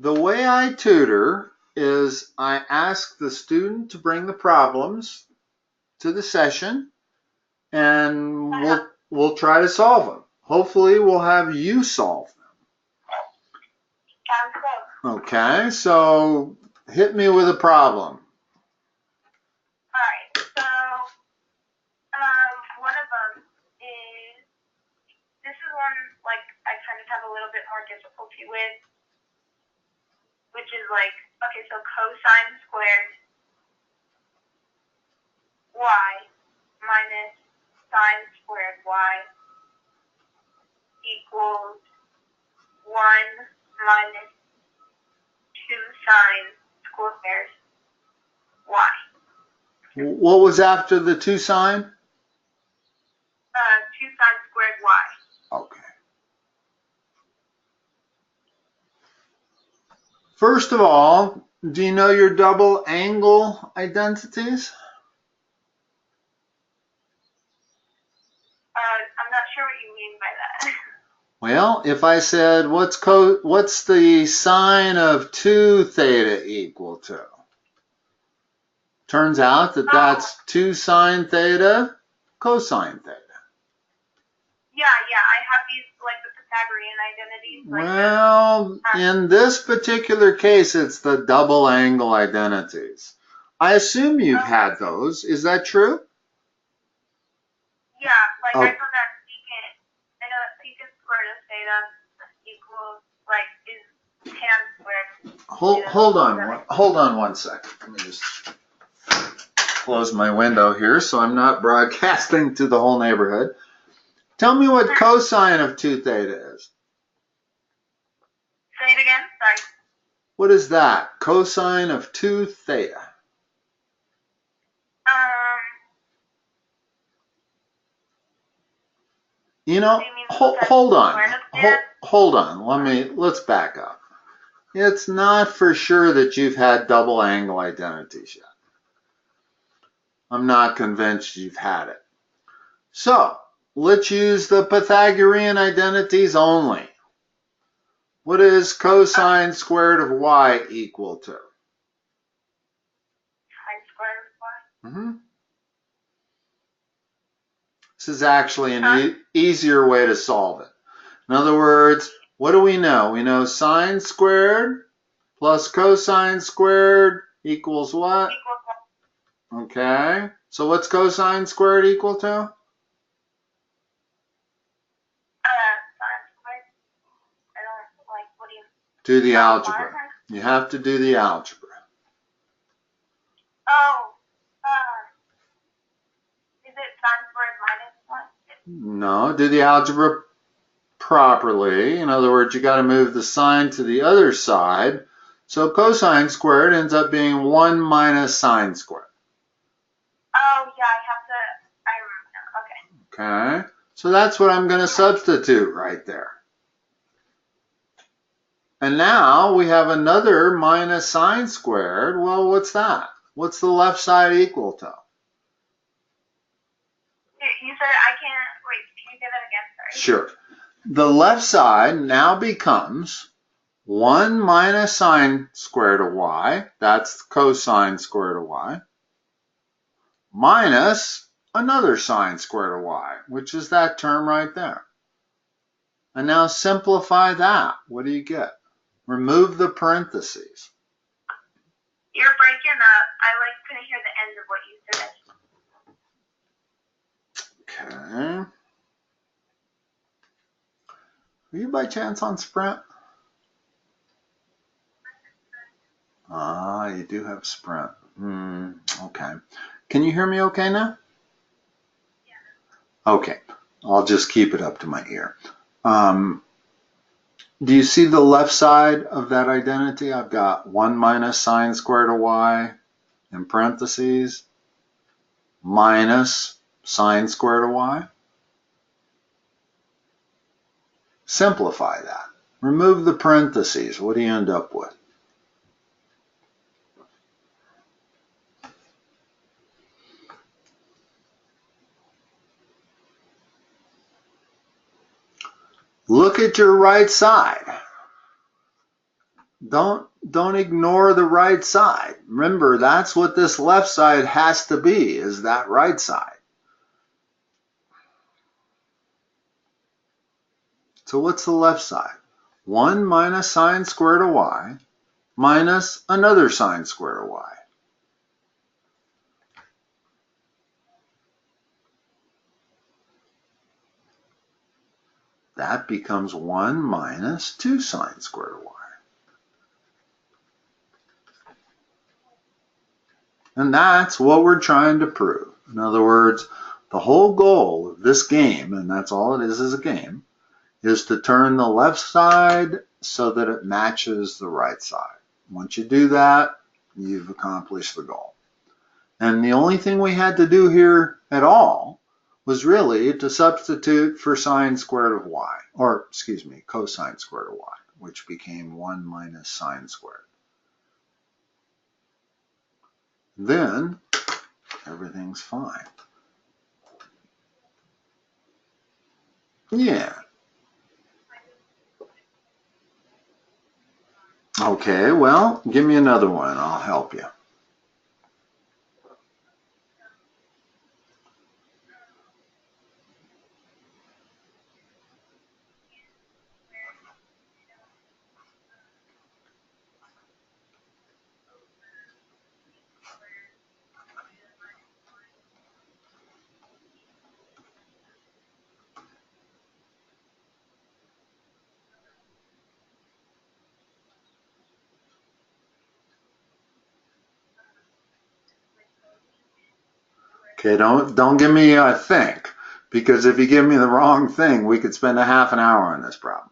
The way I tutor is I ask the student to bring the problems to the session, and we'll try to solve them. Hopefully we'll have you solve them. Sounds good. Okay, so hit me with a problem. Alright, so one of them is, this is one like I kind of have a little bit more difficulty with, which is like, okay, so cosine squared y minus sine squared y equals 1 minus 2 sine squared y. What was after the 2 sine? 2 sine squared y. Okay. First of all, do you know your double angle identities? I'm not sure what you mean by that. Well, if I said, what's the sine of 2 theta equal to? Turns out that that's 2 sine theta cosine theta. Yeah, I have these, like the Pythagorean identities. Well, in this particular case, it's the double angle identities. I assume you've had those. Is that true? Yeah, like I know that secant, I know that secant squared of theta equals, like, is tan squared. Hold on one second. Let me just close my window here so I'm not broadcasting to the whole neighborhood. Tell me what cosine of 2 theta is. Say it again, sorry. What is that? Cosine of 2 theta. You know, hold on. Let's back up. It's not for sure that you've had double angle identities yet. I'm not convinced you've had it. So, let's use the Pythagorean identities only. What is cosine squared of y equal to? Sine squared of y? This is actually an easier way to solve it. In other words, what do we know? We know sine squared plus cosine squared equals what? Okay. So what's cosine squared equal to? Sine squared. I don't, like, what do you... Do the algebra. You have to do the algebra. Is it sine squared minus 1? No, do the algebra properly. In other words, you got to move the sine to the other side. So cosine squared ends up being 1 minus sine squared. Oh, yeah, I remember now. Okay. Okay. So that's what I'm going to substitute right there. And now we have another minus sine squared. Well, what's that? What's the left side equal to? You said I can't... Wait, can you say that again? Sorry. Sure. The left side now becomes 1 minus sine squared of y, that's cosine squared of y, minus another sine squared of y, which is that term right there. And now simplify that. What do you get? Remove the parentheses. You're breaking up. I couldn't hear the end of what you said. Okay. Are you by chance on Sprint? Ah, you do have Sprint. Okay. Can you hear me okay now? Yeah. Okay. I'll just keep it up to my ear. Do you see the left side of that identity? I've got 1 minus sine squared of y in parentheses minus sine squared of y. Simplify that. Remove the parentheses. What do you end up with? Look at your right side. Don't ignore the right side. Remember, that's what this left side has to be, is that right side. So what's the left side? 1 minus sine squared of y minus another sine squared of y. That becomes 1 minus 2 sine squared of y. And that's what we're trying to prove. In other words, the whole goal of this game, and that's all it is a game, is to turn the left side so that it matches the right side. Once you do that, you've accomplished the goal. And the only thing we had to do here at all was really to substitute for sine squared of y, or excuse me, cosine squared of y, which became 1 minus sine squared. Then everything's fine. Yeah. Okay, well, give me another one. I'll help you. Okay, don't give me a think, because if you give me the wrong thing, we could spend a half an hour on this problem.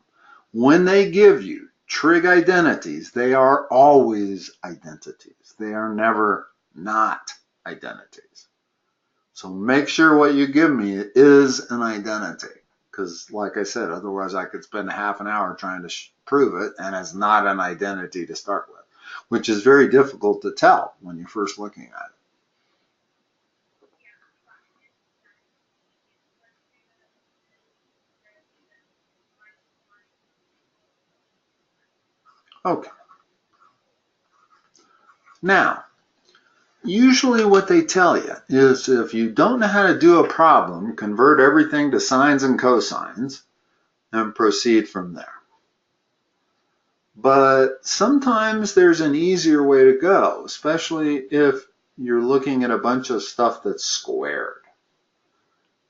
When they give you trig identities, they are always identities. They are never not identities. So make sure what you give me is an identity, because like I said, otherwise I could spend a half an hour trying to prove it, and it's not an identity to start with, which is very difficult to tell when you're first looking at it. Okay. Now, usually what they tell you is if you don't know how to do a problem, convert everything to sines and cosines and proceed from there. But sometimes there's an easier way to go, especially if you're looking at a bunch of stuff that's squared.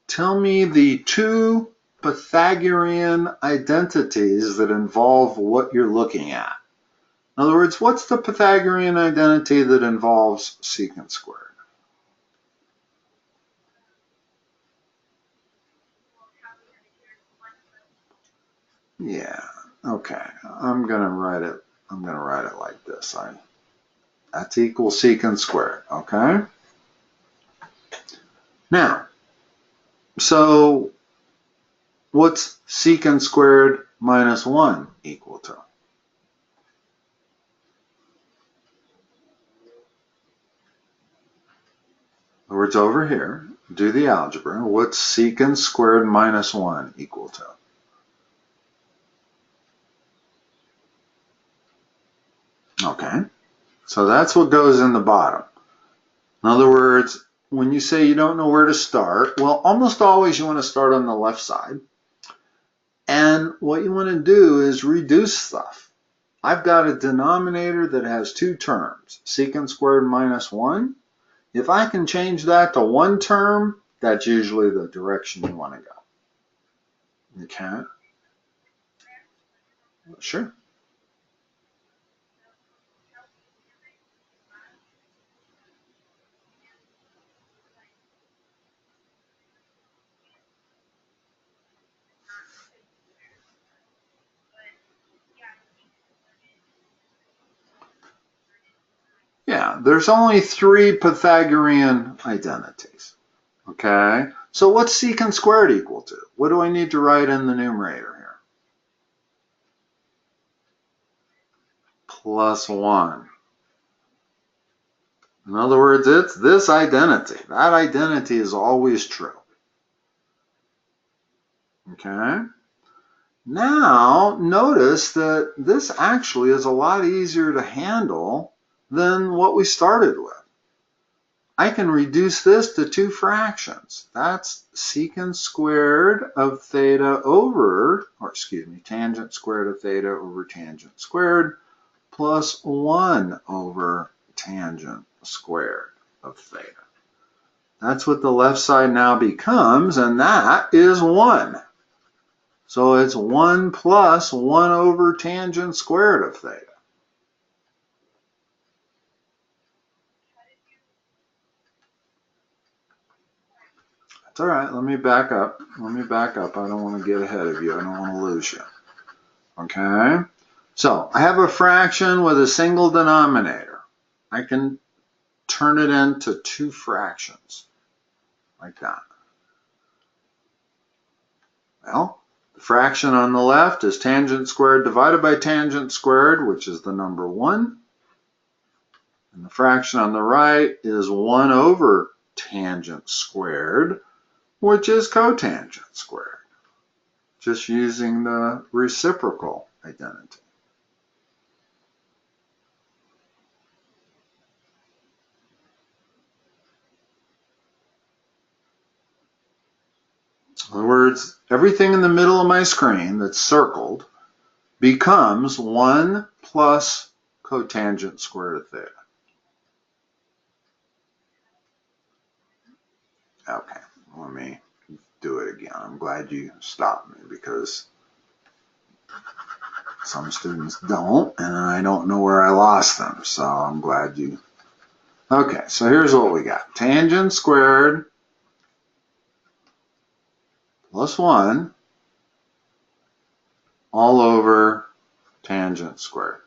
Tell me the two Pythagorean identities that involve what you're looking at. In other words, what's the Pythagorean identity that involves secant squared? Yeah, okay. I'm gonna write it like this. That's equals secant squared, okay? Now, so what's secant squared minus 1 equal to? In other words, over here, do the algebra. What's secant squared minus 1 equal to? Okay, so that's what goes in the bottom. In other words, when you say you don't know where to start, well, almost always you want to start on the left side. And what you want to do is reduce stuff. I've got a denominator that has two terms, secant squared minus 1. If I can change that to one term, that's usually the direction you want to go. Okay? Sure. Yeah, there's only 3 Pythagorean identities. Okay? So what's secant squared equal to? What do I need to write in the numerator here? Plus 1. In other words, it's this identity. That identity is always true. Okay? Now, notice that this actually is a lot easier to handle than what we started with. I can reduce this to two fractions. That's secant squared of theta over, or excuse me, tangent squared of theta over tangent squared plus 1 over tangent squared of theta. That's what the left side now becomes, and that is 1. So it's 1 plus 1 over tangent squared of theta. That's all right. Let me back up. Let me back up. I don't want to get ahead of you. I don't want to lose you. Okay? So I have a fraction with a single denominator. I can turn it into two fractions, like that. Well, the fraction on the left is tangent squared divided by tangent squared, which is the number 1. And the fraction on the right is 1 over tangent squared, which is cotangent squared, just using the reciprocal identity. In other words, everything in the middle of my screen that's circled becomes 1 plus cotangent squared of theta. Okay, let me do it again. I'm glad you stopped me because some students don't, and I don't know where I lost them, so I'm glad you. Okay, so here's what we got. Tangent squared plus 1 all over tangent squared,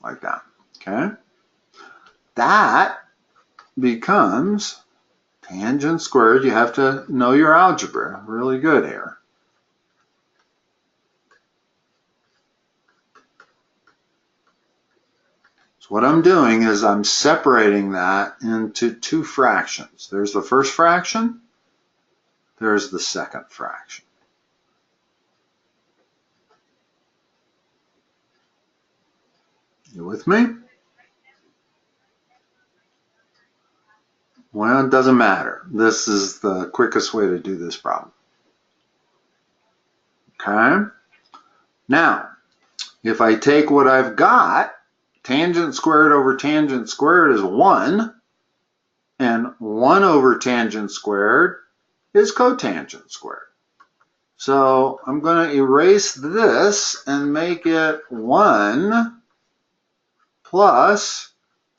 like that, okay? That becomes tangent squared. You have to know your algebra really good here. So what I'm doing is I'm separating that into two fractions. There's the first fraction, there's the second fraction. You with me? Well, it doesn't matter. This is the quickest way to do this problem. Okay? Now, if I take what I've got, tangent squared over tangent squared is 1, and 1 over tangent squared is cotangent squared. So I'm going to erase this and make it 1 plus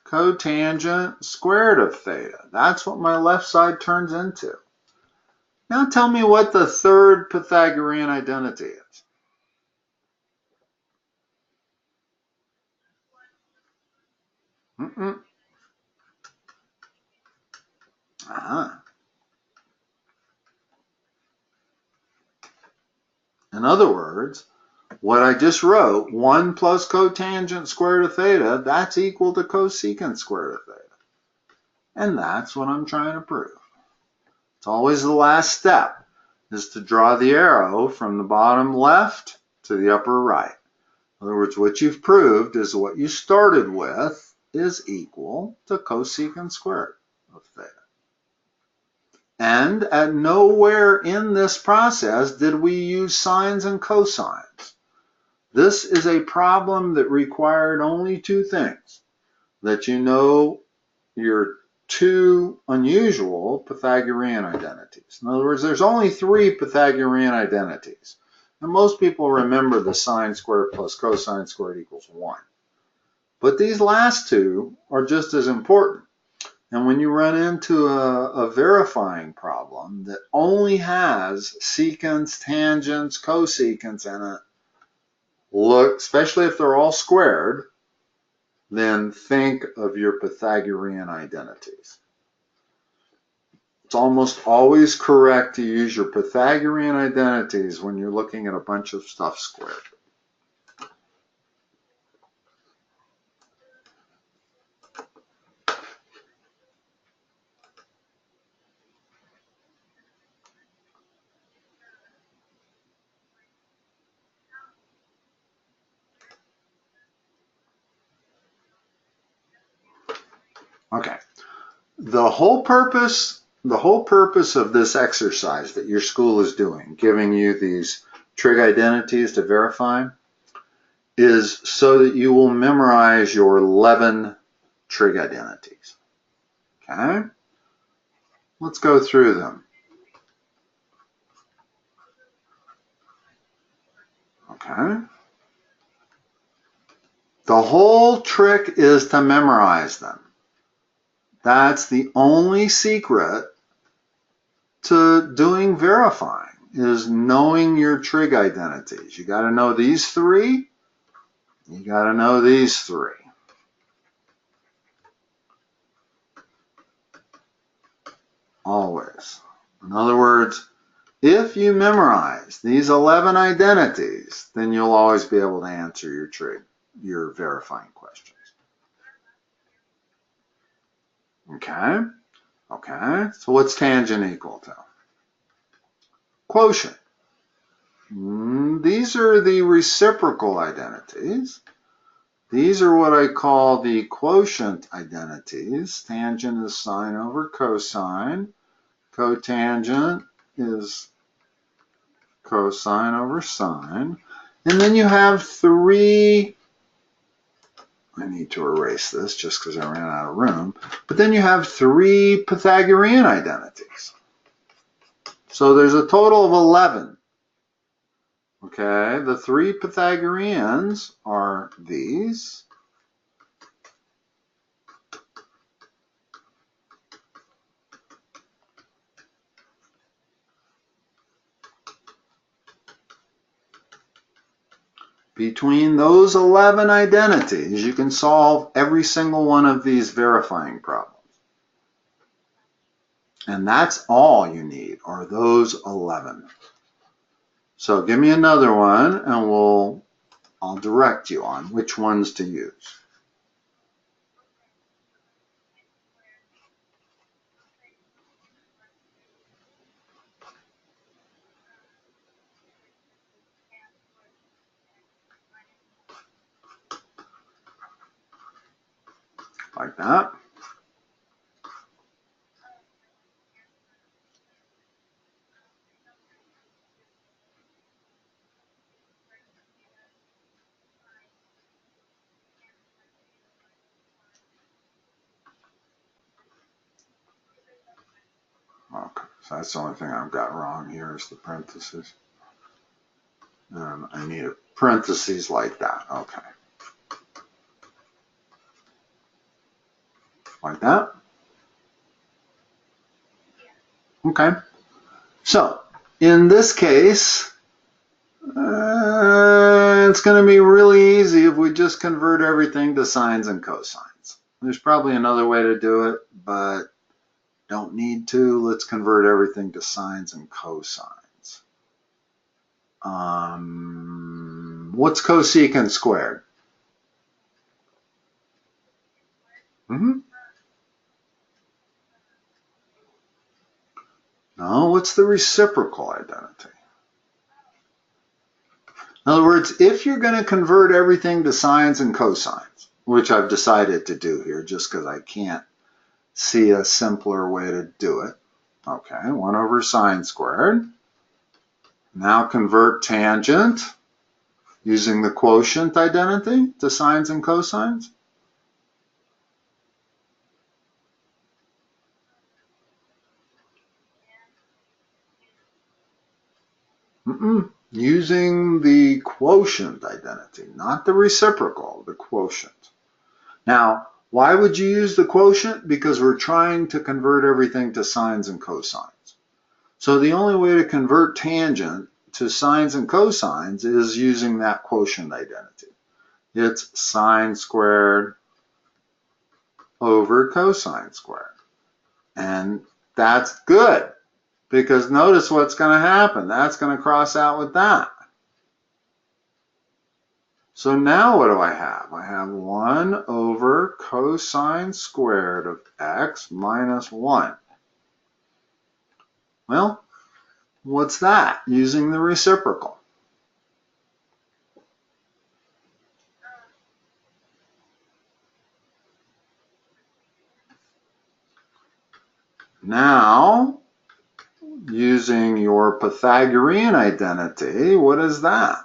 cotangent squared of theta. That's what my left side turns into. Now tell me what the third Pythagorean identity is. In other words, what I just wrote, 1 plus cotangent squared of theta, that's equal to cosecant squared of theta. And that's what I'm trying to prove. It's always the last step, is to draw the arrow from the bottom left to the upper right. In other words, what you've proved is what you started with is equal to cosecant squared of theta. And at nowhere in this process did we use sines and cosines. This is a problem that required only two things: that you know your two unusual Pythagorean identities. In other words, there's only 3 Pythagorean identities. And most people remember the sine squared plus cosine squared equals 1. But these last two are just as important. And when you run into a verifying problem that only has secants, tangents, cosecants in it, look, especially if they're all squared, then think of your Pythagorean identities. It's almost always correct to use your Pythagorean identities when you're looking at a bunch of stuff squared. Okay. The whole purpose of this exercise that your school is doing, giving you these trig identities to verify, is so that you will memorize your 11 trig identities. Okay? Let's go through them. Okay? The whole trick is to memorize them. That's the only secret to doing verifying, is knowing your trig identities. You got to know these three. You got to know these three. Always. In other words, if you memorize these 11 identities, then you'll always be able to answer your trig, your verifying questions. Okay? Okay, so what's tangent equal to? Quotient. These are the reciprocal identities. These are what I call the quotient identities. Tangent is sine over cosine. Cotangent is cosine over sine. And then you have three, I need to erase this just because I ran out of room, but then you have three Pythagorean identities. So there's a total of 11. Okay, the three Pythagoreans are these. Between those 11 identities, you can solve every single one of these verifying problems. And that's all you need, are those 11. So give me another one, and I'll direct you on which ones to use. Like that. Okay, so that's the only thing I've got wrong here is the parentheses. I need a parentheses like that. Okay. Like that. Okay. So, in this case, it's going to be really easy if we just convert everything to sines and cosines. There's probably another way to do it, but don't need to. Let's convert everything to sines and cosines. What's cosecant squared? No, what's the reciprocal identity? In other words, if you're going to convert everything to sines and cosines, which I've decided to do here just because I can't see a simpler way to do it. Okay, 1 over sine squared. Now convert tangent using the quotient identity to sines and cosines. Using the quotient identity, not the reciprocal, the quotient. Now, why would you use the quotient? Because we're trying to convert everything to sines and cosines. So the only way to convert tangent to sines and cosines is using that quotient identity. It's sine squared over cosine squared. And that's good, because notice what's going to happen. That's going to cross out with that. So now what do I have? I have 1 over cosine squared of x minus 1. Well, what's that? Using the reciprocal. Now, using your Pythagorean identity, what is that?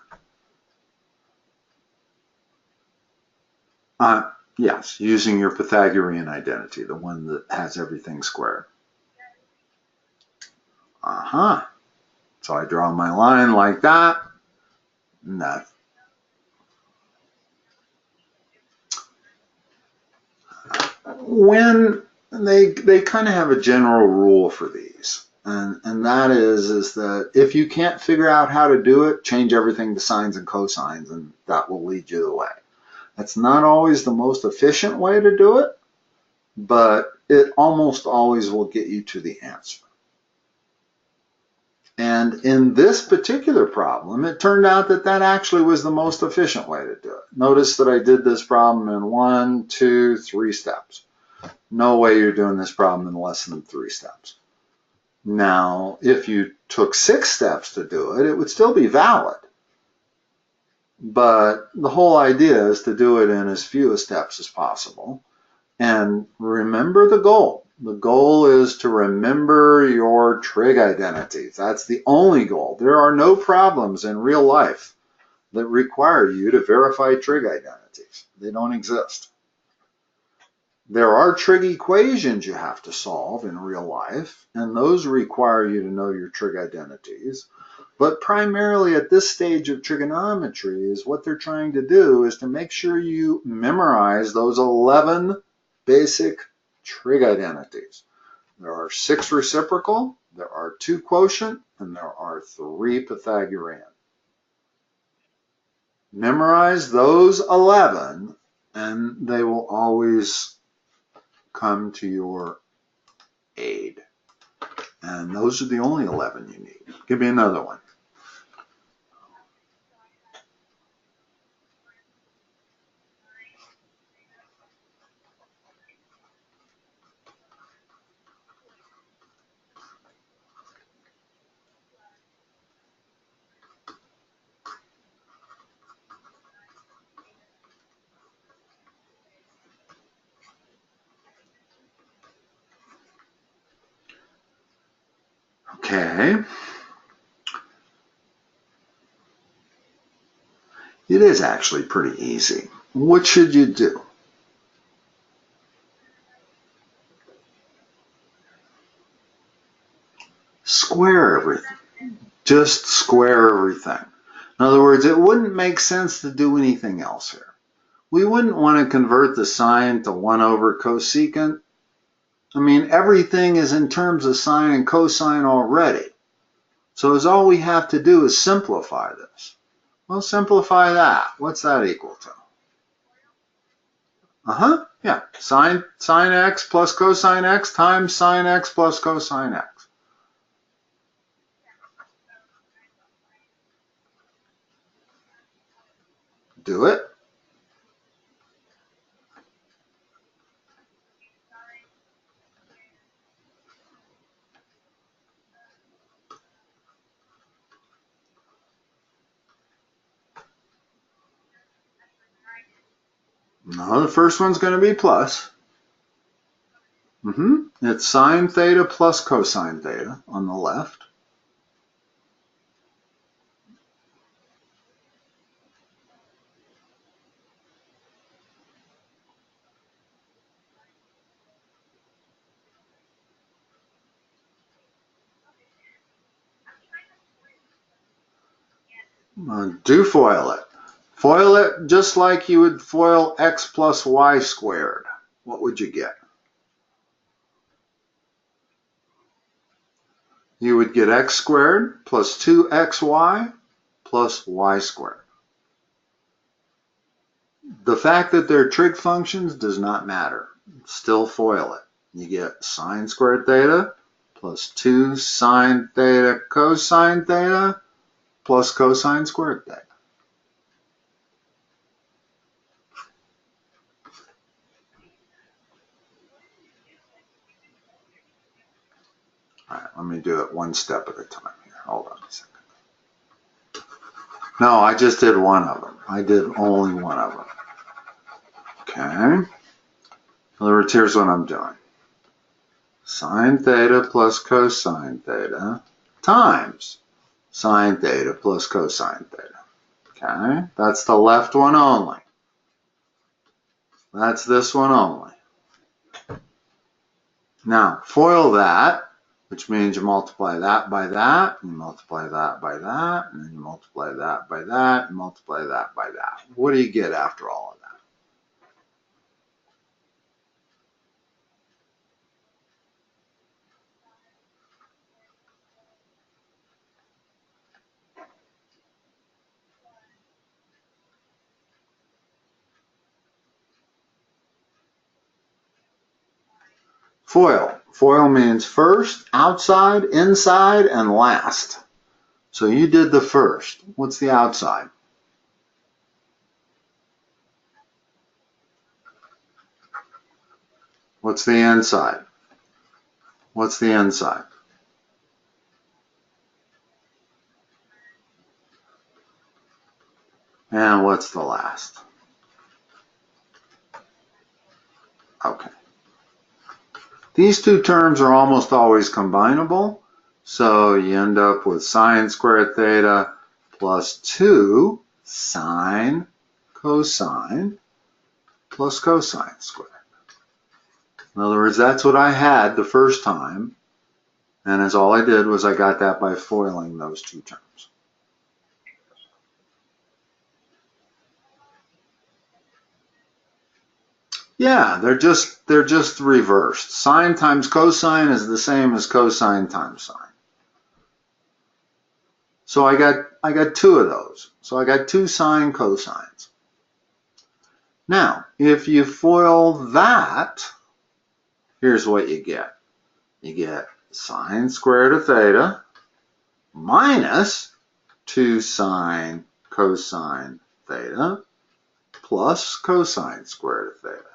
Yes, using your Pythagorean identity, the one that has everything squared. So I draw my line like that. No. When they kind of have a general rule for these, and that is that if you can't figure out how to do it, change everything to sines and cosines, and that will lead you the way. That's not always the most efficient way to do it, but it almost always will get you to the answer. And in this particular problem, it turned out that that actually was the most efficient way to do it. Notice that I did this problem in 1, 2, 3 steps. No way you're doing this problem in less than 3 steps. Now, if you took 6 steps to do it, it would still be valid. But the whole idea is to do it in as few steps as possible. And remember the goal. The goal is to remember your trig identities. That's the only goal. There are no problems in real life that require you to verify trig identities. They don't exist. There are trig equations you have to solve in real life, and those require you to know your trig identities. But primarily at this stage of trigonometry is what they're trying to do is to make sure you memorize those 11 basic trig identities. There are 6 reciprocal, there are 2 quotient, and there are 3 Pythagorean. Memorize those 11, and they will always come to your aid. And those are the only 11 you need. Give me another one. Okay. It is actually pretty easy. What should you do? Square everything. Just square everything. In other words, it wouldn't make sense to do anything else here. We wouldn't want to convert the sine to 1 over cosecant. I mean, everything is in terms of sine and cosine already. So all we have to do is simplify this. Well, simplify that. What's that equal to? Yeah. Sine x plus cosine x times sine x plus cosine x. Do it. No, the first one's going to be plus. It's sine theta plus cosine theta on the left. Do foil it. Foil it just like you would foil x plus y squared. What would you get? You would get x squared plus 2xy plus y squared. The fact that they're trig functions does not matter. Still foil it. You get sine squared theta plus 2 sine theta cosine theta plus cosine squared theta. All right, let me do it one step at a time here. Hold on a second. No, I just did one of them. I did only one of them. Okay. In other words, here's what I'm doing. sine theta plus cosine theta times sine theta plus cosine theta. Okay, that's the left one only. That's this one only. Now, FOIL that, which means you multiply that by that, and you multiply that by that, and then you multiply that by that, and multiply that by that. What do you get after all of that? FOIL. FOIL means first, outside, inside, and last. So you did the first. What's the outside? What's the inside? What's the inside? And what's the last? Okay. These two terms are almost always combinable, so you end up with sine squared theta plus 2 sine cosine plus cosine squared. In other words, that's what I had the first time, and as all I did was I got that by foiling those two terms. Yeah, they're just reversed. Sine times cosine is the same as cosine times sine. So I got two of those. So I got two sine cosines. Now, if you FOIL that, here's what you get. You get sine squared of theta minus 2 sine cosine theta plus cosine squared of theta.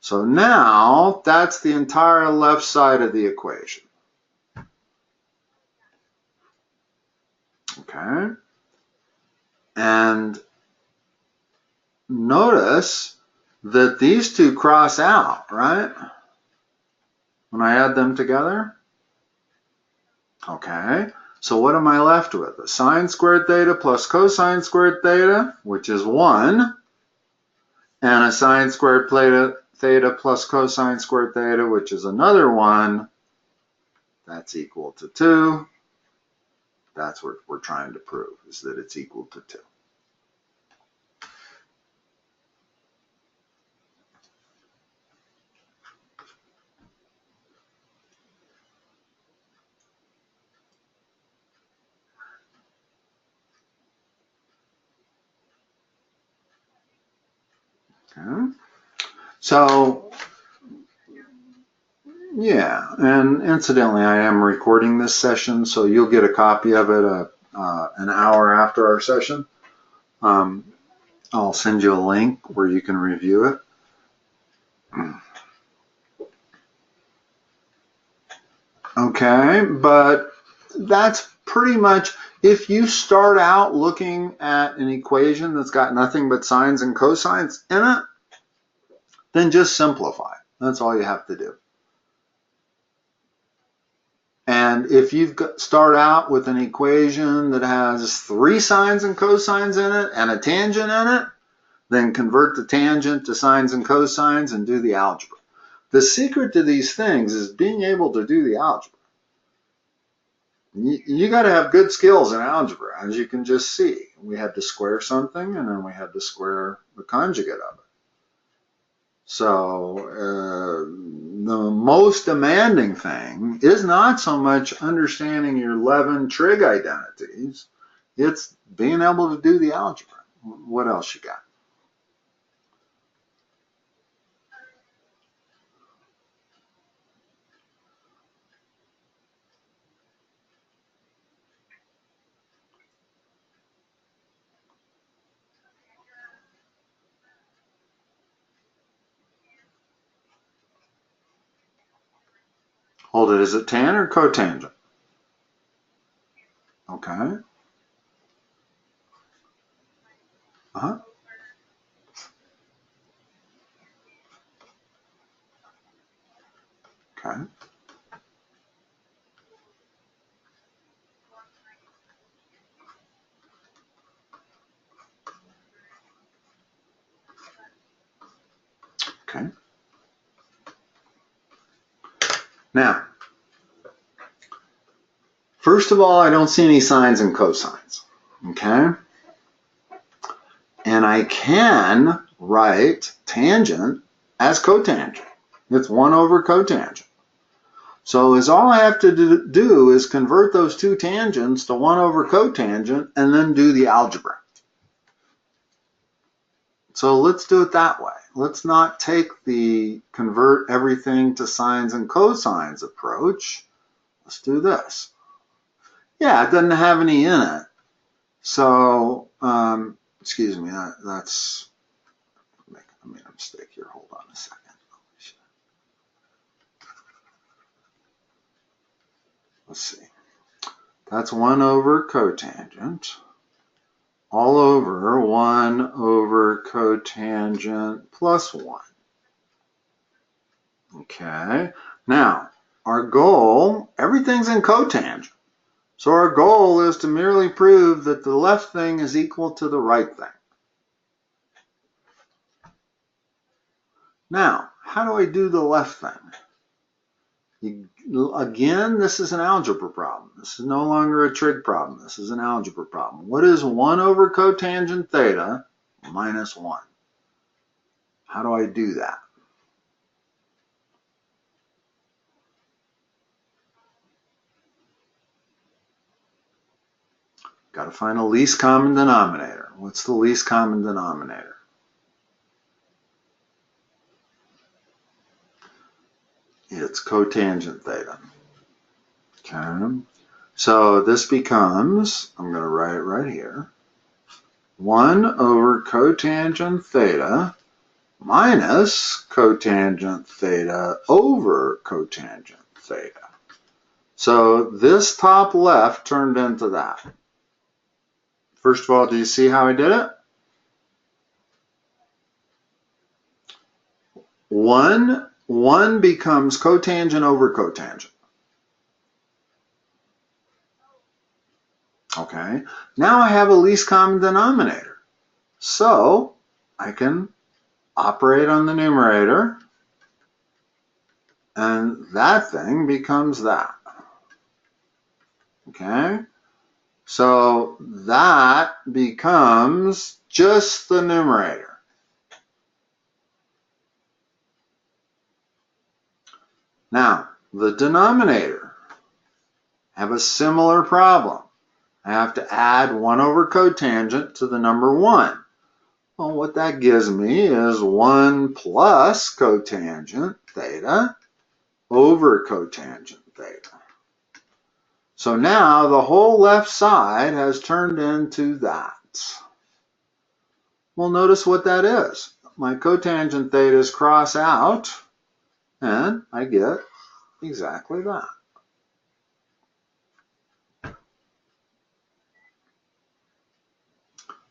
So now that's the entire left side of the equation. Okay? And notice that these two cross out, right? When I add them together. Okay, so what am I left with? A sine squared theta plus cosine squared theta, which is 1, and a sine squared theta plus cosine squared theta, which is another 1. That's equal to 2. That's what we're trying to prove, is that it's equal to 2. Okay. So, yeah, and incidentally, I am recording this session, so you'll get a copy of it an hour after our session. I'll send you a link where you can review it. Okay, but that's pretty much, if you start out looking at an equation that's got nothing but sines and cosines in it, then just simplify. That's all you have to do. And if you start out with an equation that has 3 sines and cosines in it and a tangent in it, then convert the tangent to sines and cosines and do the algebra. The secret to these things is being able to do the algebra. You got to have good skills in algebra, as you can just see. We had to square something, and then we had to square the conjugate of it. So the most demanding thing is not so much understanding your 11 trig identities, it's being able to do the algebra. What else you got? Hold it, is it tan or cotangent? Okay. Uh-huh. Okay. Okay. Now, first of all, I don't see any sines and cosines. Okay. And I can write tangent as cotangent. It's 1 over cotangent. So all I have to do is convert those two tangents to 1 over cotangent and then do the algebra. So let's do it that way. Let's not take the convert everything to sines and cosines approach. Let's do this. Yeah, it doesn't have any in it. So, excuse me, I made a mistake here. Hold on a second. Let's see. That's 1 over cotangent all over 1 over cotangent plus 1. Okay. Now, our goal, everything's in cotangent. So our goal is to merely prove that the left thing is equal to the right thing. Now, how do I do the left thing? Again, this is an algebra problem. This is no longer a trig problem. This is an algebra problem. What is 1 over cotangent theta minus 1? How do I do that? Got to find a least common denominator. What's the least common denominator? It's cotangent theta. Okay. So this becomes, I'm going to write it right here, 1 over cotangent theta minus cotangent theta over cotangent theta. So this top left turned into that. First of all, do you see how I did it? 1 becomes cotangent over cotangent. Okay, now I have a least common denominator. So I can operate on the numerator, and that thing becomes that. Okay, so that becomes just the numerator. Now, the denominator, have a similar problem. I have to add 1 over cotangent to the number 1. Well, what that gives me is 1 plus cotangent theta over cotangent theta. So now the whole left side has turned into that. Well, notice what that is. My cotangent thetas cross out, and I get exactly that.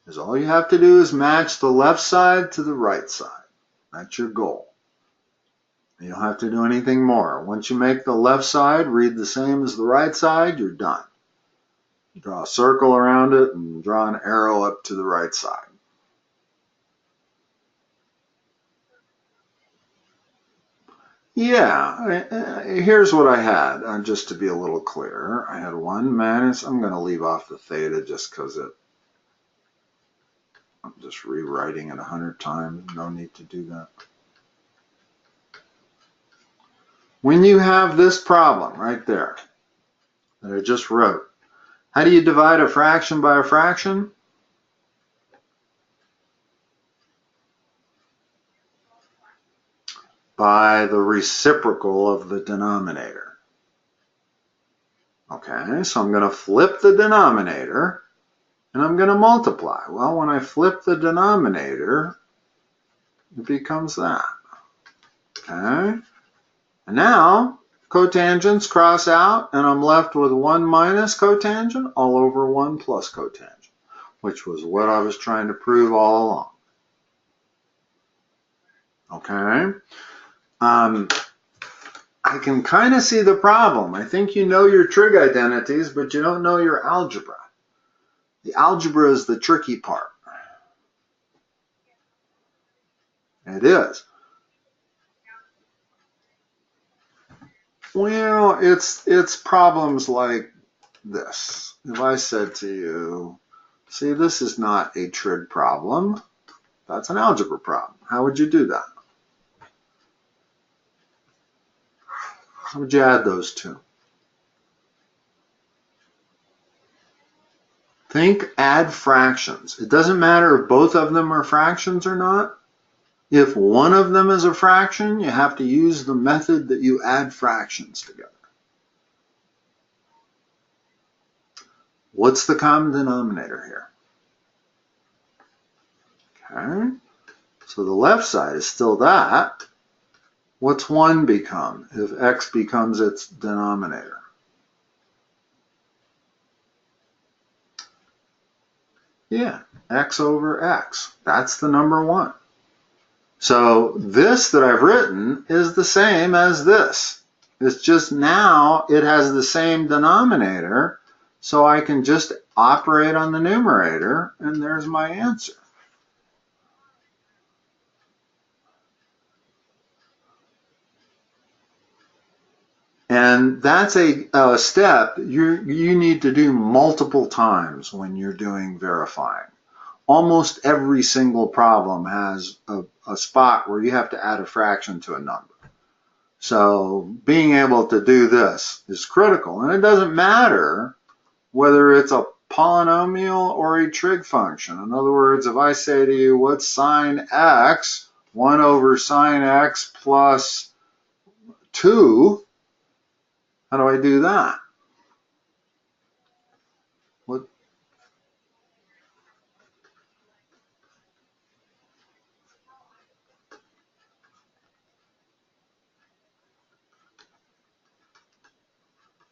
Because all you have to do is match the left side to the right side. That's your goal. You don't have to do anything more. Once you make the left side read the same as the right side, you're done. Draw a circle around it and draw an arrow up to the right side. Yeah, here's what I had, just to be a little clearer. I had 1 minus, I'm going to leave off the theta just because I'm just rewriting it 100 times. No need to do that. When you have this problem right there that I just wrote, how do you divide a fraction by a fraction? By the reciprocal of the denominator. Okay, so I'm going to flip the denominator and I'm going to multiply. Well, when I flip the denominator, it becomes that. Okay, and now cotangents cross out and I'm left with 1 minus cotangent all over 1 plus cotangent, which was what I was trying to prove all along. Okay, I can kind of see the problem. I think you know your trig identities, but you don't know your algebra. The algebra is the tricky part. It is. Well, it's problems like this. If I said to you, see, this is not a trig problem, that's an algebra problem. How would you do that? How would you add those two? Think add fractions. It doesn't matter if both of them are fractions or not. If one of them is a fraction, you have to use the method that you add fractions together. What's the common denominator here? Okay, so the left side is still that. What's 1 become if x becomes its denominator? Yeah, x over x. That's the number 1. So this that I've written is the same as this. It's just now it has the same denominator, so I can just operate on the numerator, and there's my answer. And that's a step you need to do multiple times when you're doing verifying. Almost every single problem has a spot where you have to add a fraction to a number. So being able to do this is critical. And it doesn't matter whether it's a polynomial or a trig function. In other words, if I say to you, what's sine x? 1 over sine x plus 2. How do I do that? What?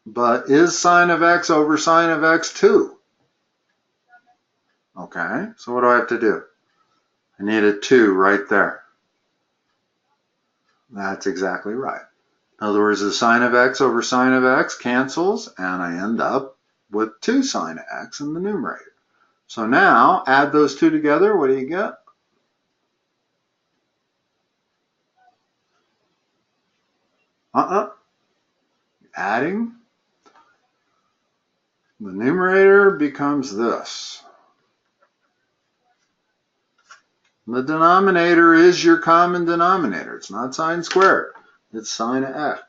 But is sine of x over sine of x 2? Okay, so what do I have to do? I need a 2 right there. That's exactly right. In other words, the sine of x over sine of x cancels, and I end up with 2 sine of x in the numerator. So now, add those two together, what do you get? Adding. The numerator becomes this. The denominator is your common denominator. It's not sine squared. It's sine of x.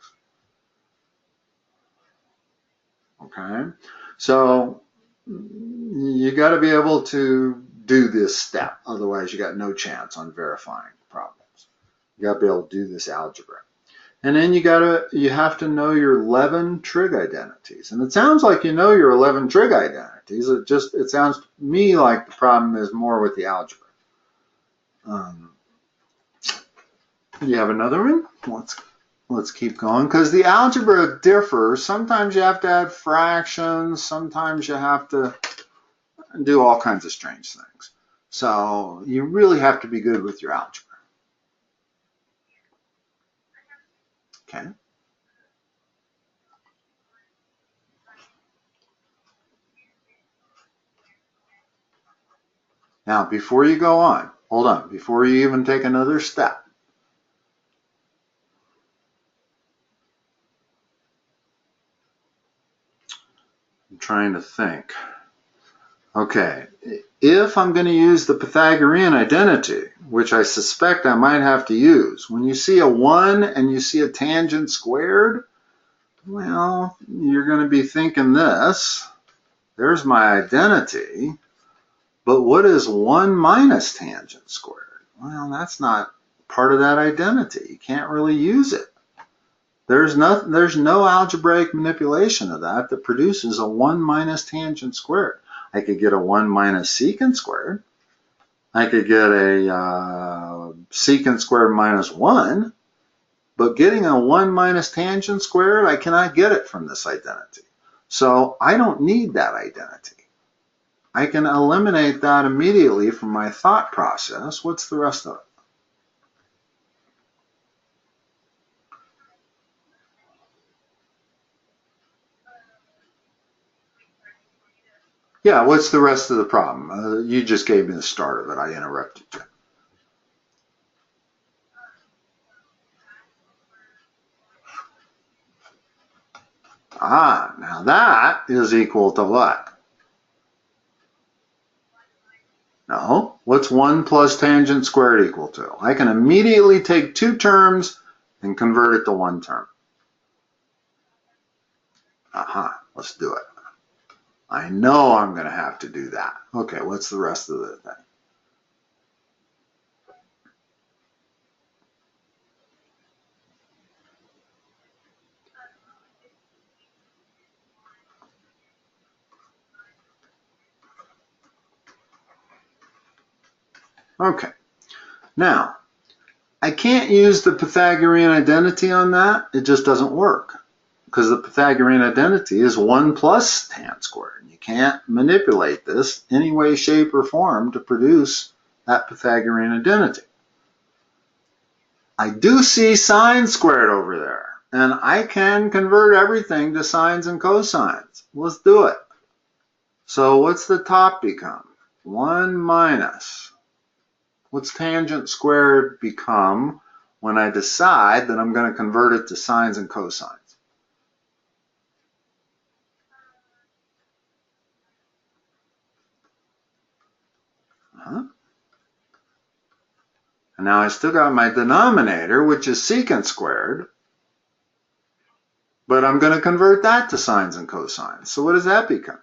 Okay? So you got to be able to do this step. Otherwise, you got no chance on verifying problems. You got to be able to do this algebra. And then you have to know your 11 trig identities. And it sounds like you know your 11 trig identities. It sounds to me like the problem is more with the algebra. You have another one? Let's keep going, because the algebra differs. Sometimes you have to add fractions. Sometimes you have to do all kinds of strange things. So you really have to be good with your algebra. Okay. Now, before you go on, hold on, before you even take another step, I'm trying to think. Okay, if I'm going to use the Pythagorean identity, which I suspect I might have to use, when you see a 1 and you see a tangent squared, well, you're going to be thinking this. There's my identity. But what is 1 minus tangent squared? Well, that's not part of that identity. You can't really use it. There's no algebraic manipulation of that produces a 1 minus tangent squared. I could get a 1 minus secant squared. I could get a secant squared minus 1. But getting a 1 minus tangent squared, I cannot get it from this identity. So I don't need that identity. I can eliminate that immediately from my thought process. What's the rest of it? Yeah, what's the rest of the problem? You just gave me the start of it. I interrupted you. Ah, now that is equal to what? No, what's 1 plus tangent squared equal to? I can immediately take two terms and convert it to one term. Aha, let's do it. I know I'm going to have to do that. Okay, what's the rest of the thing? Okay, now, I can't use the Pythagorean identity on that. It just doesn't work because the Pythagorean identity is 1 plus tan squared. You can't manipulate this any way, shape, or form to produce that Pythagorean identity. I do see sine squared over there, and I can convert everything to sines and cosines. Let's do it. So what's the top become? 1 minus. What's tangent squared become when I decide that I'm going to convert it to sines and cosines? And now I still got my denominator, which is secant squared, but I'm going to convert that to sines and cosines. So what does that become?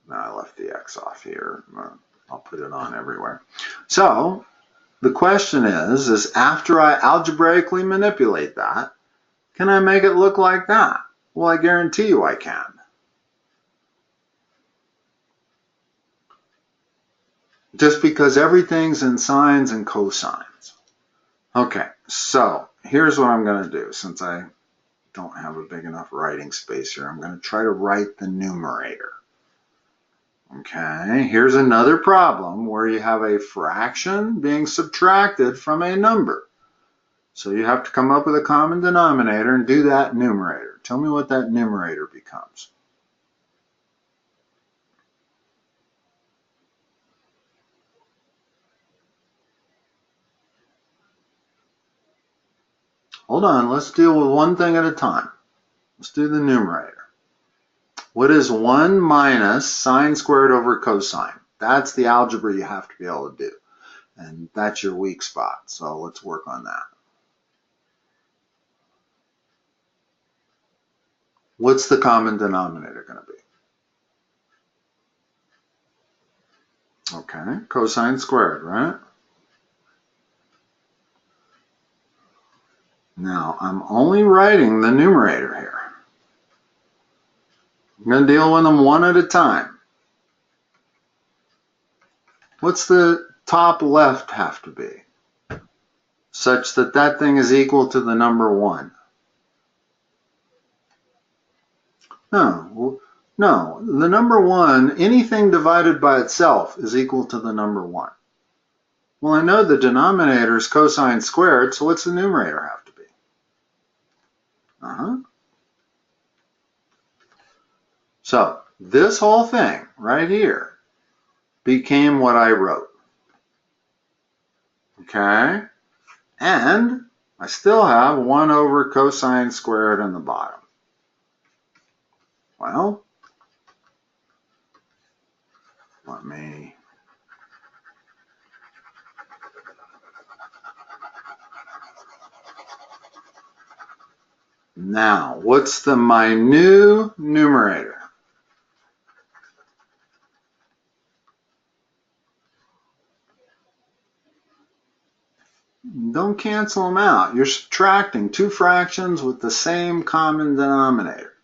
Now I left the x off here. I'll put it on everywhere. So the question is after I algebraically manipulate that, can I make it look like that? Well, I guarantee you I can. Just because everything's in sines and cosines. Okay, so here's what I'm going to do. Since I don't have a big enough writing space here, I'm going to try to write the numerator. Okay, here's another problem where you have a fraction being subtracted from a number. So you have to come up with a common denominator and do that numerator. Tell me what that numerator becomes. Hold on, let's deal with one thing at a time. Let's do the numerator. What is 1 minus sine squared over cosine? That's the algebra you have to be able to do. And that's your weak spot. So let's work on that. What's the common denominator going to be? Okay, cosine squared, right? Now, I'm only writing the numerator here. I'm going to deal with them one at a time. What's the top left have to be? Such that that thing is equal to the number 1. No, the number 1, anything divided by itself is equal to the number 1. Well, I know the denominator is cosine squared, so what's the numerator have to be? So this whole thing right here became what I wrote. Okay? And I still have 1 over cosine squared in the bottom. Well, let me now, what's my new numerator? Don't cancel them out. You're subtracting two fractions with the same common denominator.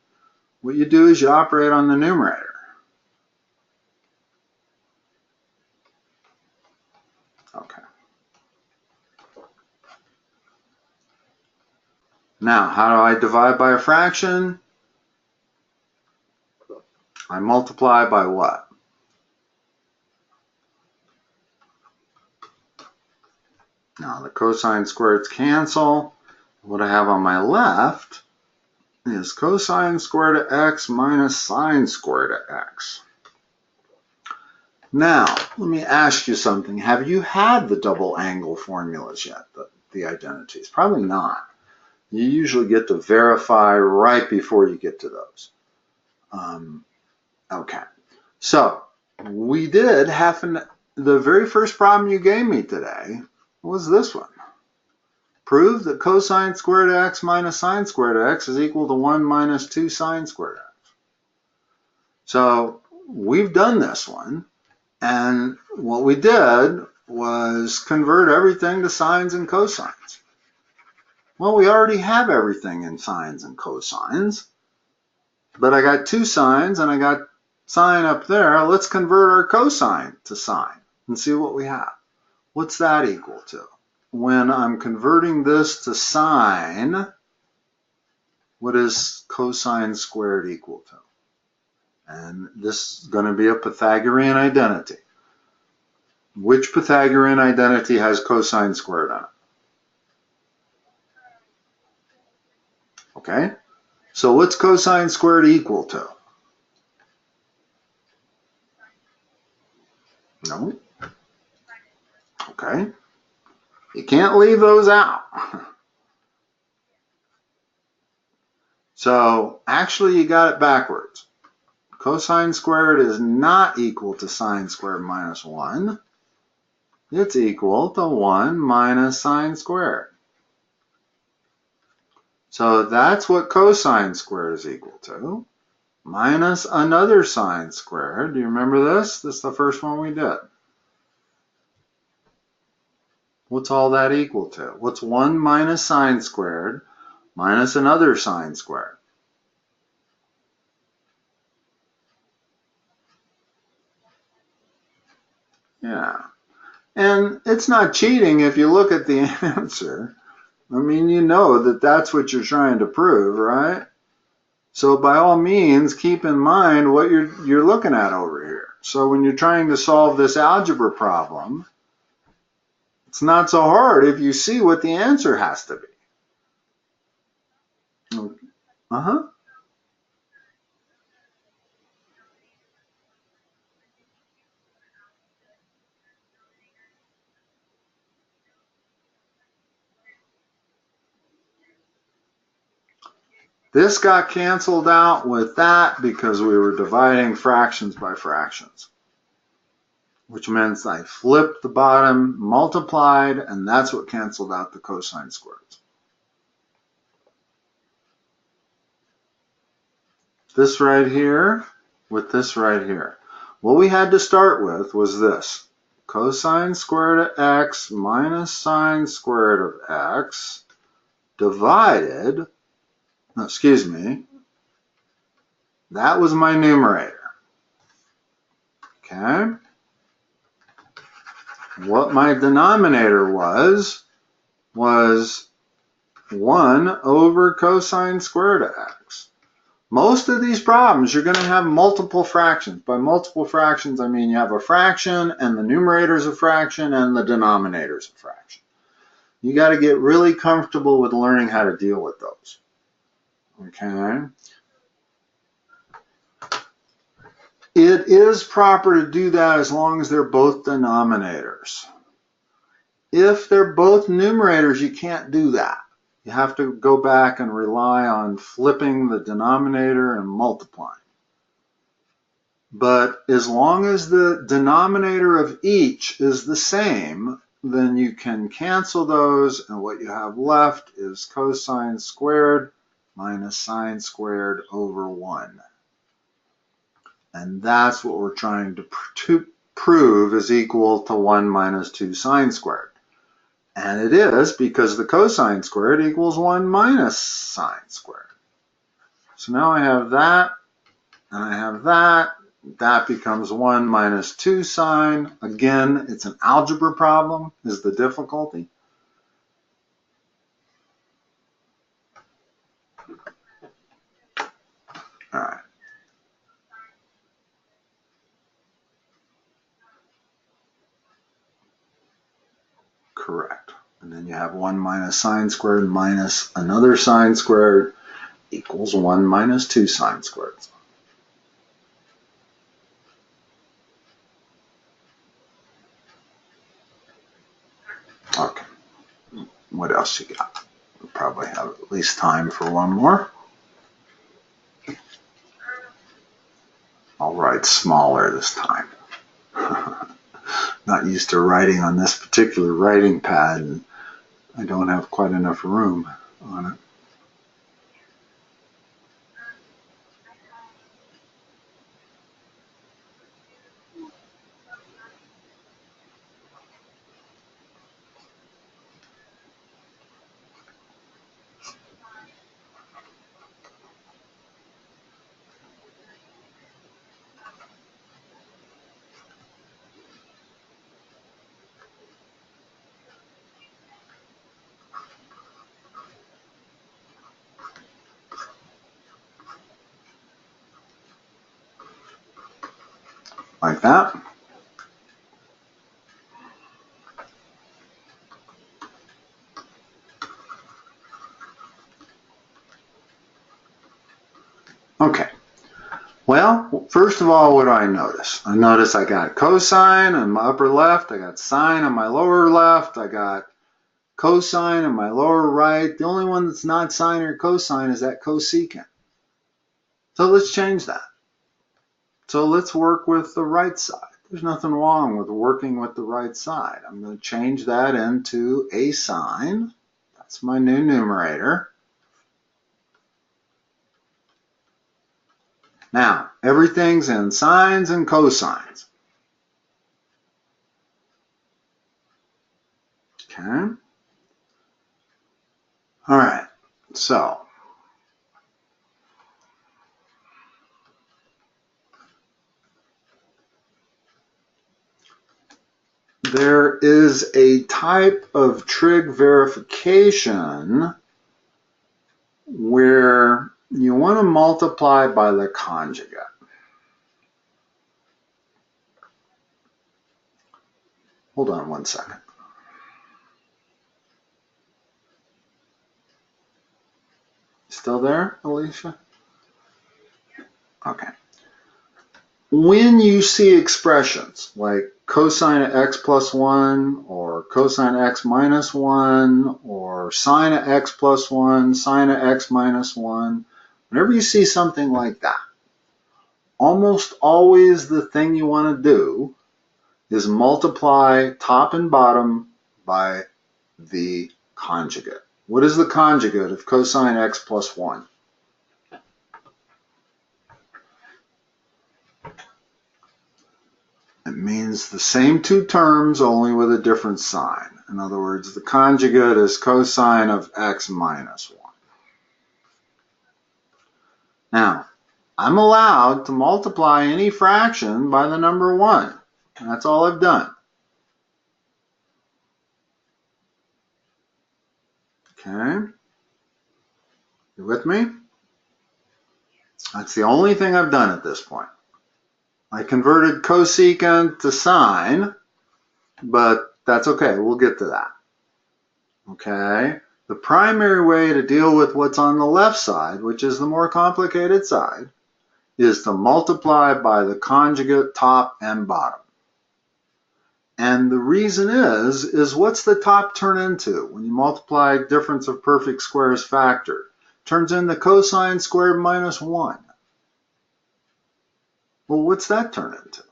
What you do is you operate on the numerator. Okay. Now, how do I divide by a fraction? I multiply by what? Now, the cosine squareds cancel. What I have on my left is cosine squared of x minus sine squared of x. Now, let me ask you something. Have you had the double angle formulas yet, the identities? Probably not. You usually get to verify right before you get to those. Okay, so we did the very first problem you gave me today was this one. Prove that cosine squared x minus sine squared x is equal to 1 minus 2 sine squared x. So we've done this one, and what we did was convert everything to sines and cosines. Well, we already have everything in sines and cosines, but I got 2 sines and I got sine up there. Let's convert our cosine to sine and see what we have. What's that equal to? When I'm converting this to sine, what is cosine squared equal to? And this is going to be a Pythagorean identity. Which Pythagorean identity has cosine squared on it? Okay, so what's cosine squared equal to? No. Okay, you can't leave those out. So actually you got it backwards. Cosine squared is not equal to sine squared minus 1. It's equal to 1 minus sine squared. So that's what cosine squared is equal to, minus another sine squared. Do you remember this? This is the first one we did. What's all that equal to? What's 1 minus sine squared minus another sine squared? Yeah. And it's not cheating if you look at the answer. I mean, you know that that's what you're trying to prove, right? So by all means, keep in mind what you're looking at over here. So when you're trying to solve this algebra problem, it's not so hard if you see what the answer has to be. Uh-huh. This got canceled out with that because we were dividing fractions by fractions, which means I flipped the bottom, multiplied, and that's what canceled out the cosine squareds. This right here with this right here. What we had to start with was this. Cosine squared of x minus sine squared of x divided, no, excuse me, that was my numerator. Okay? What my denominator was 1 over cosine squared of x. Most of these problems, you're going to have multiple fractions. By multiple fractions, I mean you have a fraction, and the numerator is a fraction, and the denominator is a fraction. You got to get really comfortable with learning how to deal with those. Okay? It is proper to do that as long as they're both denominators. If they're both numerators, you can't do that. You have to go back and rely on flipping the denominator and multiplying. But as long as the denominator of each is the same, then you can cancel those, and what you have left is cosine squared minus sine squared over 1. And that's what we're trying to prove is equal to 1 minus 2 sine squared. And it is, because the cosine squared equals 1 minus sine squared. So now I have that, and I have that. That becomes 1 minus 2 sine. Again, it's an algebra problem, is the difficulty. All right. Correct. And then you have 1 minus sine squared minus another sine squared equals 1 minus 2 sine squared. Okay, what else you got? We'll probably have at least time for one more. I'll write smaller this time. Not used to writing on this particular writing pad, and I don't have quite enough room on it. Like that. Okay. Well, first of all, what do I notice? I notice I got cosine on my upper left, I got sine on my lower left, I got cosine on my lower right. The only one that's not sine or cosine is that cosecant. So let's change that. So let's work with the right side. There's nothing wrong with working with the right side. I'm going to change that into a sine. That's my new numerator. Now, everything's in sines and cosines. Okay. All right. So there is a type of trig verification where you want to multiply by the conjugate. Hold on one second. Still there, Alicia? Okay. When you see expressions like cosine of x plus 1 or cosine of x minus 1 or sine of x plus 1, sine of x minus 1, whenever you see something like that, almost always the thing you want to do is multiply top and bottom by the conjugate. What is the conjugate of cosine x plus 1? It means the same two terms, only with a different sign. In other words, the conjugate is cosine of x minus 1. Now, I'm allowed to multiply any fraction by the number 1. That's all I've done. Okay? You with me? That's the only thing I've done at this point. I converted cosecant to sine, but that's okay. We'll get to that. Okay? The primary way to deal with what's on the left side, which is the more complicated side, is to multiply by the conjugate top and bottom. And the reason is what's the top turn into? When you multiply difference of perfect squares factor, it turns into cosine squared minus 1. Well, what's that turn into?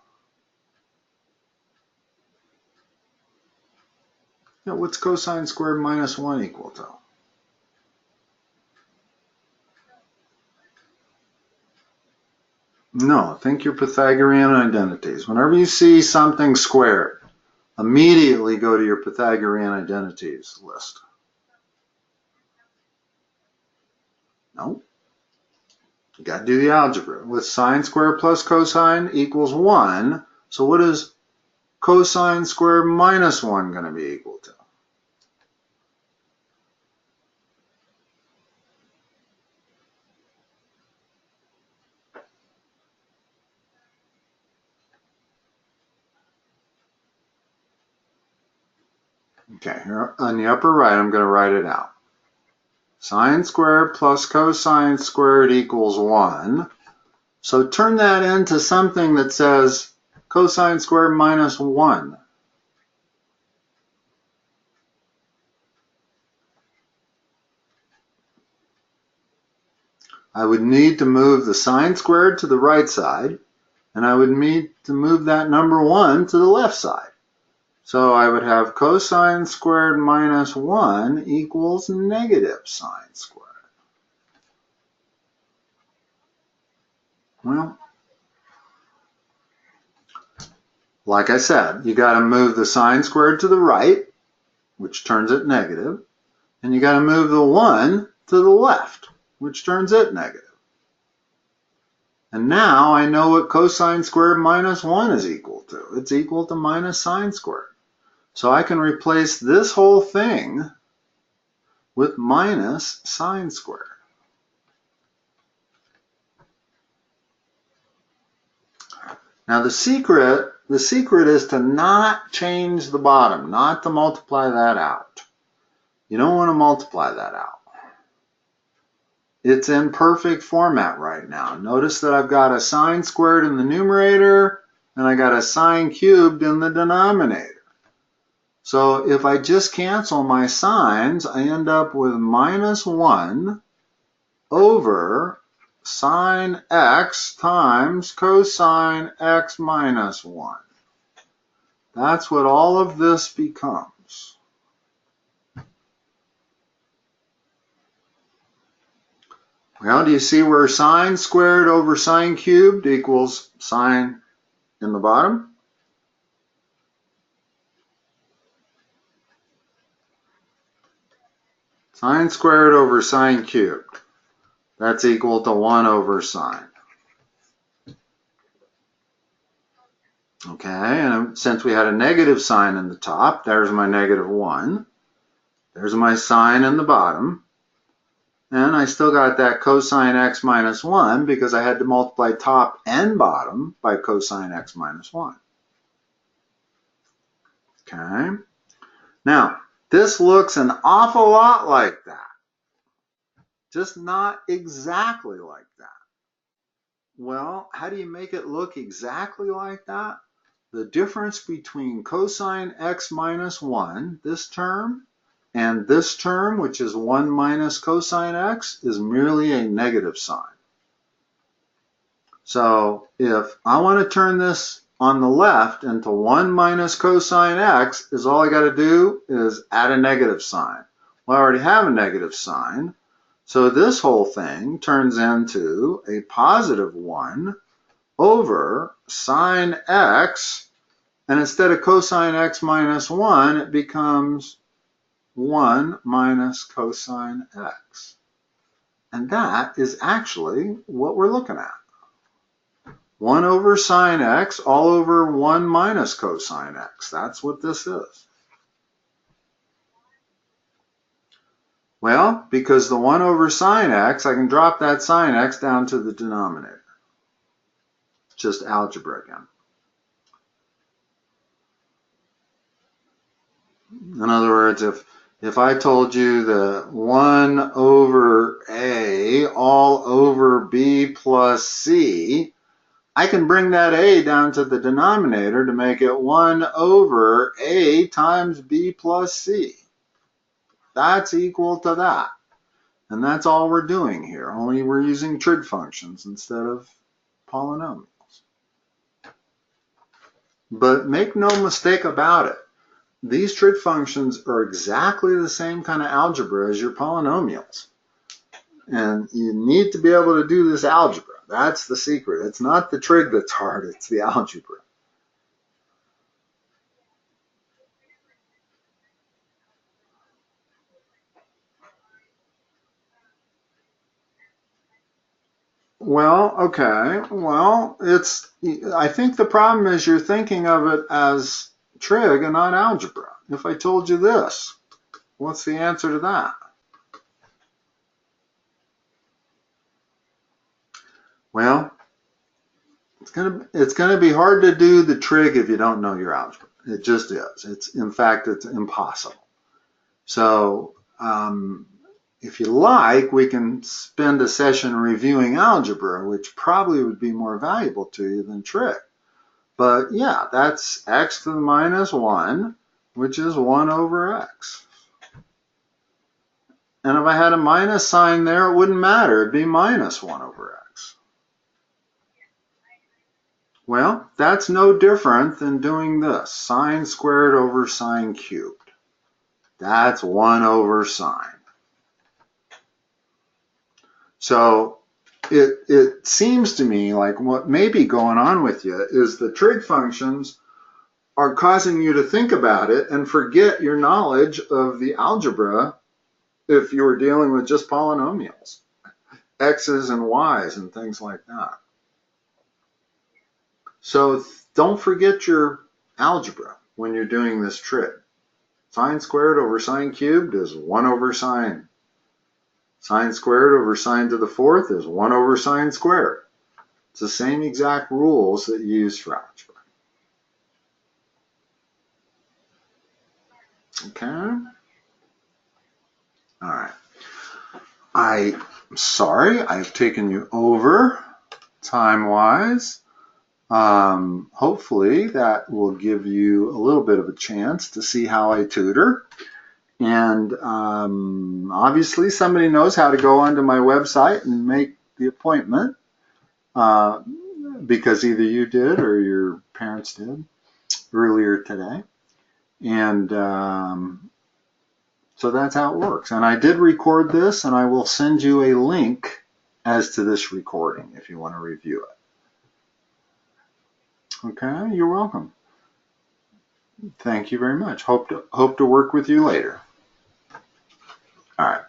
Yeah, what's cosine squared minus 1 equal to? No, think your Pythagorean identities. Whenever you see something squared, immediately go to your Pythagorean identities list. No. You got to do the algebra. With sine squared plus cosine equals 1. So what is cosine squared minus 1 going to be equal to? Okay, here on the upper right, I'm going to write it out. Sine squared plus cosine squared equals 1. So turn that into something that says cosine squared minus 1. I would need to move the sine squared to the right side, and I would need to move that number 1 to the left side. So I would have cosine squared minus 1 equals negative sine squared. Well, like I said, you got to move the sine squared to the right, which turns it negative, and you got to move the 1 to the left, which turns it negative. And now I know what cosine squared minus 1 is equal to. It's equal to minus sine squared. So I can replace this whole thing with minus sine squared. Now the secret is to not change the bottom, not to multiply that out. You don't want to multiply that out. It's in perfect format right now. Notice that I've got a sine squared in the numerator and I got a sine cubed in the denominator. So if I just cancel my signs, I end up with minus 1 over sine x times cosine x minus 1. That's what all of this becomes. Well, do you see where sine squared over sine cubed equals sine in the bottom? Sine squared over sine cubed. That's equal to 1 over sine. Okay, and since we had a negative sign in the top, there's my negative 1. There's my sine in the bottom. And I still got that cosine x minus 1 because I had to multiply top and bottom by cosine x minus 1. Okay. Now, this looks an awful lot like that. Just not exactly like that. Well, how do you make it look exactly like that? The difference between cosine x minus 1, this term, and this term, which is 1 minus cosine x, is merely a negative sign. So if I want to turn this on the left into 1 minus cosine x, is all I got to do is add a negative sign. Well, I already have a negative sign, so this whole thing turns into a positive 1 over sine x, and instead of cosine x minus 1, it becomes 1 minus cosine x. And that is actually what we're looking at. 1 over sine x all over 1 minus cosine x. That's what this is. Well, because the 1 over sine x, I can drop that sine x down to the denominator. Just algebra again. In other words, if I told you that 1 over a all over b plus c, I can bring that a down to the denominator to make it 1 over a times b plus c. That's equal to that. And that's all we're doing here, only we're using trig functions instead of polynomials. But make no mistake about it. These trig functions are exactly the same kind of algebra as your polynomials. And you need to be able to do this algebra. That's the secret. It's not the trig that's hard, it's the algebra. Well, okay. Well, I think the problem is you're thinking of it as trig and not algebra. If I told you this, what's the answer to that? Well, it's gonna be hard to do the trig if you don't know your algebra. It just is. In fact, it's impossible. So if you like, we can spend a session reviewing algebra, which probably would be more valuable to you than trig. But yeah, that's x to the minus 1, which is 1 over x. And if I had a minus sign there, it wouldn't matter. It'd be minus 1 over x. Well, that's no different than doing this. Sine squared over sine cubed. That's 1 over sine. So it seems to me like what may be going on with you is the trig functions are causing you to think about it and forget your knowledge of the algebra if you were dealing with just polynomials, x's and y's and things like that. So don't forget your algebra when you're doing this trig. Sine squared over sine cubed is 1 over sine. Sine squared over sine to the fourth is 1 over sine squared. It's the same exact rules that you use for algebra. Okay? All right. I'm sorry I've taken you over time-wise. Hopefully that will give you a little bit of a chance to see how I tutor. And obviously somebody knows how to go onto my website and make the appointment because either you did or your parents did earlier today. And so that's how it works. And I did record this, and I will send you a link as to this recording if you want to review it. Okay, you're welcome. Thank you very much. Hope to work with you later. All right.